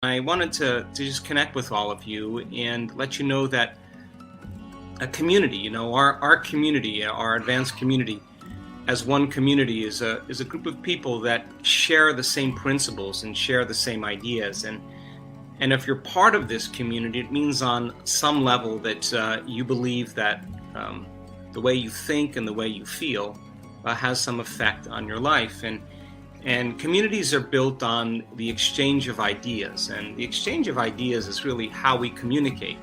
I wanted to just connect with all of you and let you know that a community, our community, our advanced community, as one community, is a group of people that share the same principles and share the same ideas. And if you're part of this community, it means on some level that you believe that the way you think and the way you feel has some effect on your life. And communities are built on the exchange of ideas, and the exchange of ideas is really how we communicate.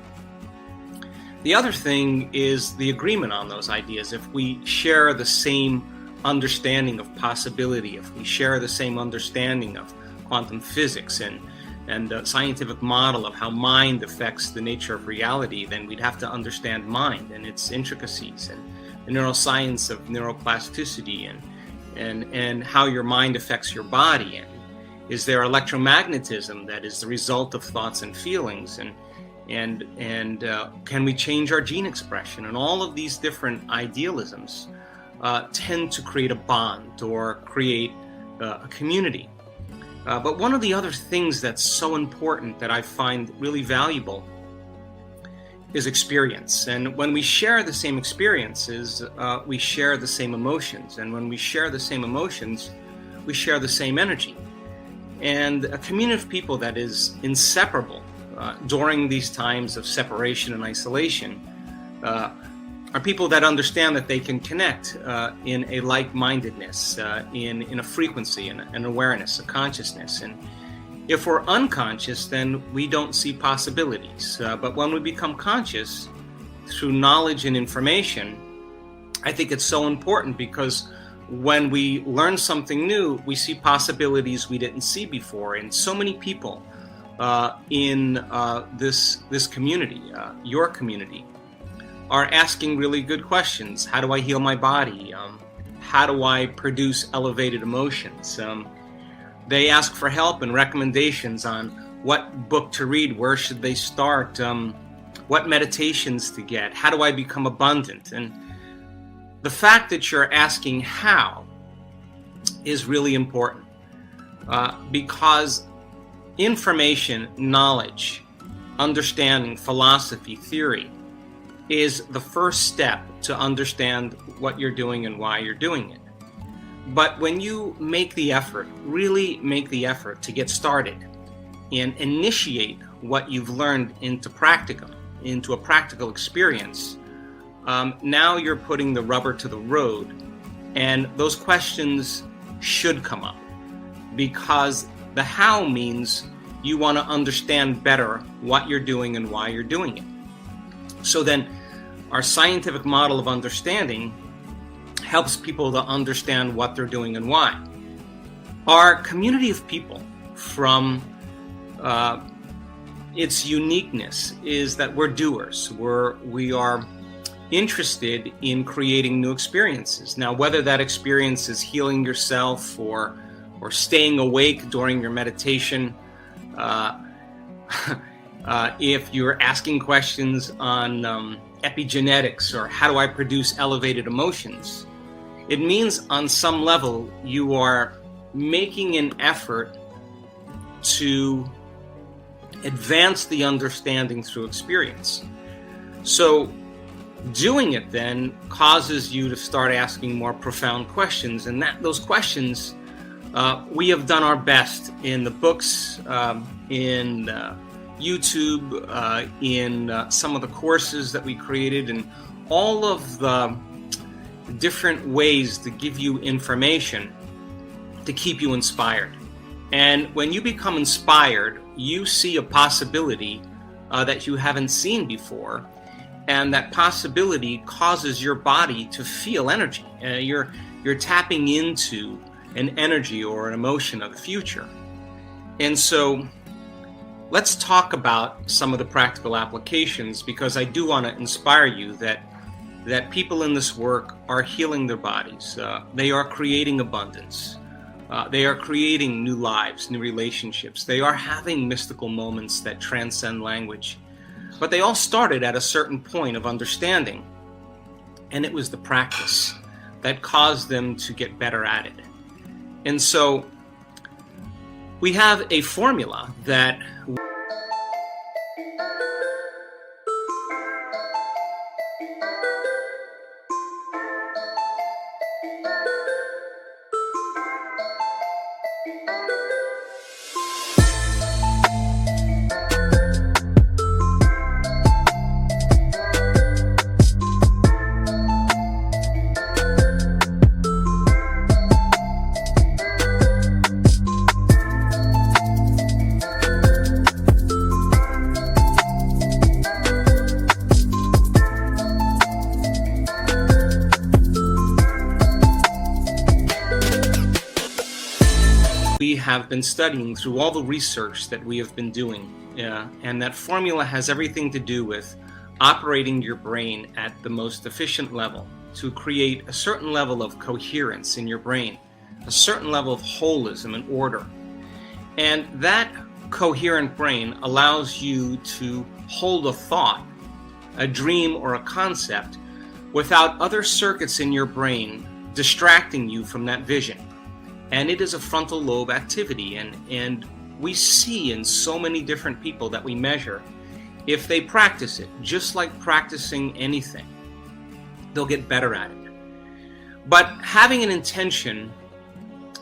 The other thing is the agreement on those ideas. If we share the same understanding of possibility, if we share the same understanding of quantum physics and the scientific model of how mind affects the nature of reality, then we'd have to understand mind and its intricacies, and the neuroscience of neuroplasticity, and how your mind affects your body, and is there electromagnetism that is the result of thoughts and feelings, and can we change our gene expression, and all of these different idealisms tend to create a bond or create a community. But one of the other things that's so important that I find really valuable is experience. And when we share the same experiences, we share the same emotions. And when we share the same emotions, we share the same energy. And a community of people that is inseparable during these times of separation and isolation are people that understand that they can connect in a like-mindedness, in a frequency, and an awareness, a consciousness. And if we're unconscious, then we don't see possibilities. But when we become conscious through knowledge and information, I think it's so important, because when we learn something new, we see possibilities we didn't see before. And so many people in this community, your community, are asking really good questions. How do I heal my body? How do I produce elevated emotions? They ask for help and recommendations on what book to read, where should they start, what meditations to get, how do I become abundant? And the fact that you're asking how is really important, because information, knowledge, understanding, philosophy, theory is the first step to understand what you're doing and why you're doing it. But when you make the effort, really make the effort to get started and initiate what you've learned into a practical experience, now you're putting the rubber to the road, and those questions should come up, because the how means you want to understand better what you're doing and why you're doing it. So then our scientific model of understanding helps people to understand what they're doing and why. Our community of people, from its uniqueness, is that we're doers. We are interested in creating new experiences. Now, whether that experience is healing yourself or staying awake during your meditation, if you're asking questions on epigenetics, or how do I produce elevated emotions, it means on some level you are making an effort to advance the understanding through experience. So doing it then causes you to start asking more profound questions, and those questions we have done our best in the books, in YouTube, in some of the courses that we created, and all of the different ways to give you information to keep you inspired. And when you become inspired, you see a possibility that you haven't seen before, and that possibility causes your body to feel energy. You're tapping into an energy or an emotion of the future. And so let's talk about some of the practical applications, because I do want to inspire you that people in this work are healing their bodies. They are creating abundance. They are creating new lives, new relationships. They are having mystical moments that transcend language. But they all started at a certain point of understanding, and it was the practice that caused them to get better at it. And so We have a formula that we have been studying through all the research that we have been doing. And that formula has everything to do with operating your brain at the most efficient level to create a certain level of coherence in your brain, a certain level of holism and order. And that coherent brain allows you to hold a thought, a dream, or a concept without other circuits in your brain distracting you from that vision. And it is a frontal lobe activity, and we see in so many different people that we measure, if they practice it, just like practicing anything, they'll get better at it. But having an intention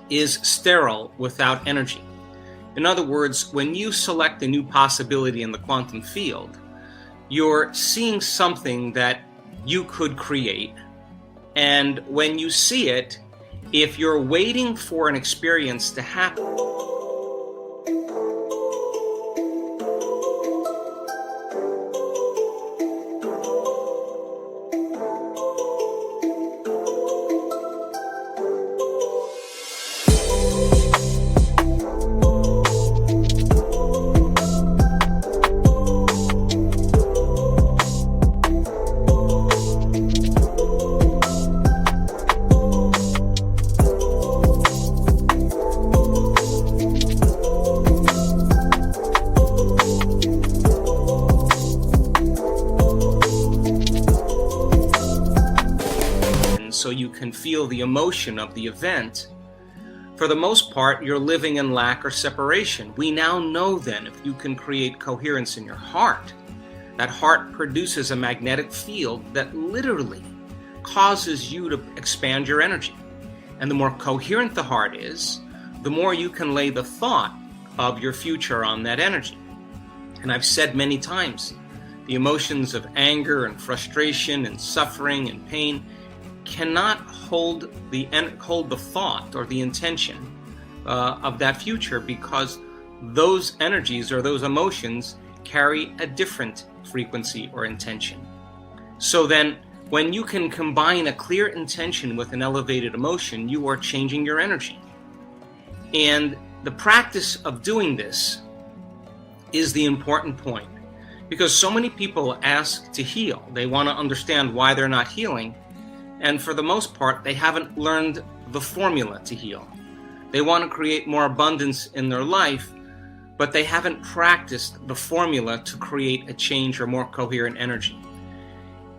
is sterile without energy. In other words, when you select a new possibility in the quantum field, you're seeing something that you could create, and when you see it, if you're waiting for an experience to happen, so you can feel the emotion of the event, for the most part, you're living in lack or separation. We now know then, if you can create coherence in your heart, that heart produces a magnetic field that literally causes you to expand your energy. And the more coherent the heart is, the more you can lay the thought of your future on that energy. And I've said many times, the emotions of anger and frustration and suffering and pain cannot hold the thought or the intention of that future, because those energies or those emotions carry a different frequency or intention. So then, when you can combine a clear intention with an elevated emotion, you are changing your energy. And the practice of doing this is the important point, because so many people ask to heal. They want to understand why they're not healing. And for the most part, they haven't learned the formula to heal. They want to create more abundance in their life, but they haven't practiced the formula to create a change or more coherent energy.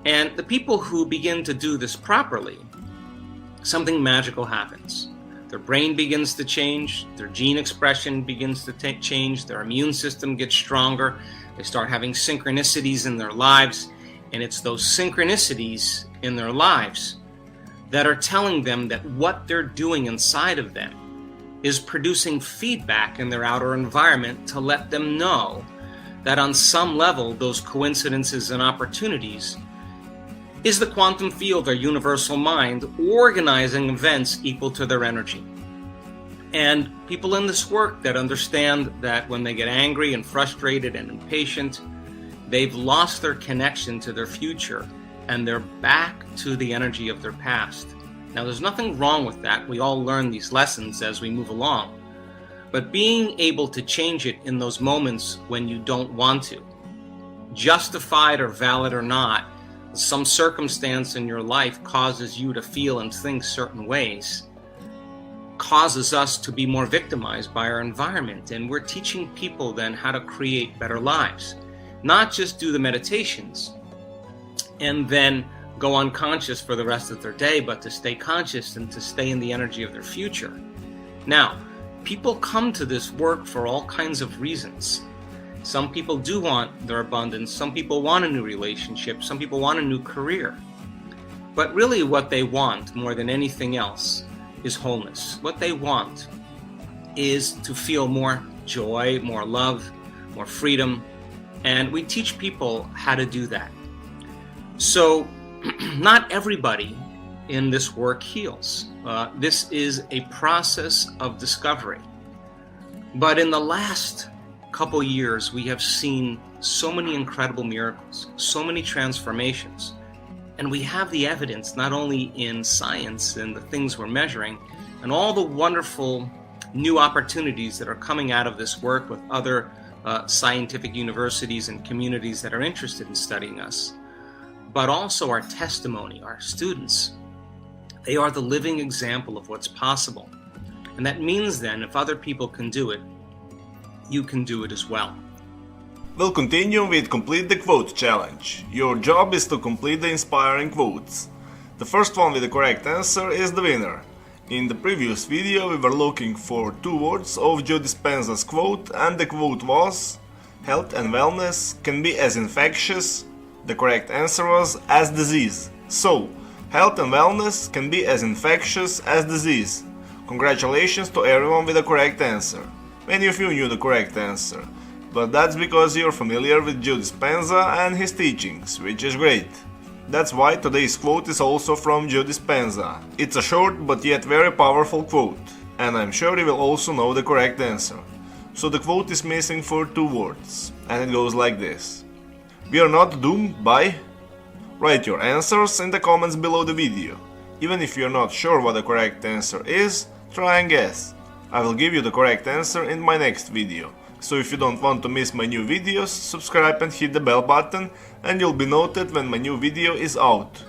And the people who begin to do this properly, something magical happens. Their brain begins to change, their gene expression begins to change, their immune system gets stronger, they start having synchronicities in their lives, and it's those synchronicities in their lives that are telling them that what they're doing inside of them is producing feedback in their outer environment to let them know that on some level those coincidences and opportunities is the quantum field or universal mind organizing events equal to their energy. And people in this work that understand that when they get angry and frustrated and impatient, they've lost their connection to their future and they're back to the energy of their past. Now, there's nothing wrong with that. We all learn these lessons as we move along. But being able to change it in those moments when you don't want to, justified or valid or not, some circumstance in your life causes you to feel and think certain ways, causes us to be more victimized by our environment. And we're teaching people then how to create better lives. Not just do the meditations and then go unconscious for the rest of their day, but to stay conscious and to stay in the energy of their future. Now, people come to this work for all kinds of reasons. Some people do want their abundance. Some people want a new relationship. Some people want a new career. But really what they want more than anything else is wholeness. What they want is to feel more joy, more love, more freedom. And we teach people how to do that. So not everybody in this work heals. This is a process of discovery. But in the last couple years, we have seen so many incredible miracles, so many transformations. And we have the evidence, not only in science and the things we're measuring, and all the wonderful new opportunities that are coming out of this work with other scientific universities and communities that are interested in studying us, but also our testimony, our students. They are the living example of what's possible. And that means then, if other people can do it, you can do it as well. We'll continue with Complete the Quote challenge. Your job is to complete the inspiring quotes. The first one with the correct answer is the winner. In the previous video we were looking for 2 words of Joe Dispenza's quote, and the quote was: health and wellness can be as infectious. The correct answer was as disease. So, health and wellness can be as infectious as disease. Congratulations to everyone with the correct answer. Many of you knew the correct answer, but that's because you're familiar with Joe Dispenza and his teachings, which is great. That's why today's quote is also from Joe Dispenza. It's a short but yet very powerful quote, and I'm sure you will also know the correct answer. So the quote is missing for 2 words, and it goes like this: we are not doomed by... Write your answers in the comments below the video. Even if you're not sure what the correct answer is, try and guess. I will give you the correct answer in my next video. So if you don't want to miss my new videos, subscribe and hit the bell button, and you'll be noted when my new video is out.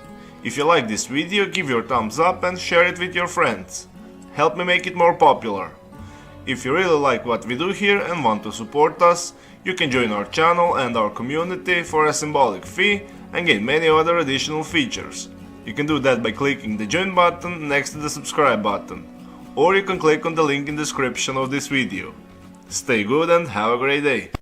If you like this video, give your thumbs up and share it with your friends. Help me make it more popular. If you really like what we do here and want to support us, you can join our channel and our community for a symbolic fee and gain many other additional features. You can do that by clicking the join button next to the subscribe button, or you can click on the link in the description of this video. Stay good and have a great day.